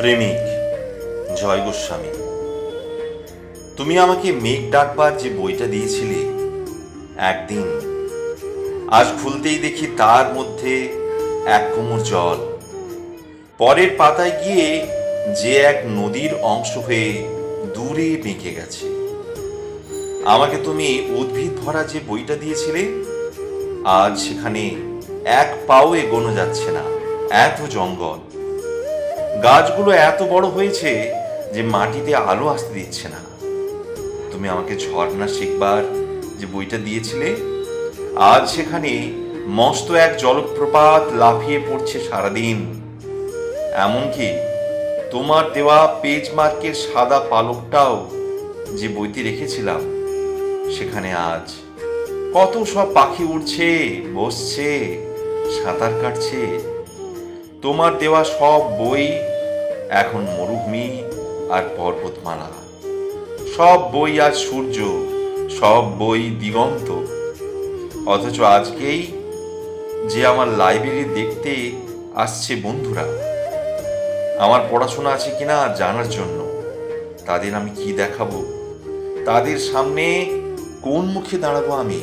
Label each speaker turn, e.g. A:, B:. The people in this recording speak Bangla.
A: প্রেমিক জয় গোস্বামী, তুমি আমাকে মেঘ ডাকবার যে বইটা দিয়েছিলে একদিন, আজ খুলতেই দেখি তার মধ্যে এক কোমর জল। পরের পাতায় গিয়ে যে এক নদীর অংশ হয়ে দূরে বেঁকে গেছে। আমাকে তুমি উদ্ভিদ ভরা যে বইটা দিয়েছিলে, আজ সেখানে এক পাও এগোনো যাচ্ছে না, এত জঙ্গল। গাছগুলো এত বড় হয়েছে যে মাটিতে আলো আসতে দিচ্ছে না। তুমি আমাকে ঝর্ণা শিখবার যে বইটা দিয়েছিলে, আজ সেখানে মস্ত এক জলপ্রপাত লাফিয়ে পড়ছে সারাদিন। এমনকি তোমার দেওয়া পেজ মার্কের সাদা পালকটাও যে বইতে রেখেছিলাম, সেখানে আজ কত সব পাখি উড়ছে, বসছে, সাঁতার কাটছে। তোমার দেওয়া সব বই এখন মরুভূমি আর পর্বতমালা। সব বই আজ সূর্য, সব বই দিগন্ত। অথচ আজকেই যে আমার লাইব্রেরি দেখতে আসছে বন্ধুরা, আমার পড়াশোনা আছে কিনা জানার জন্য, তাদের আমি কি দেখাবো? তাদের সামনে কোন মুখে দাঁড়াবো আমি?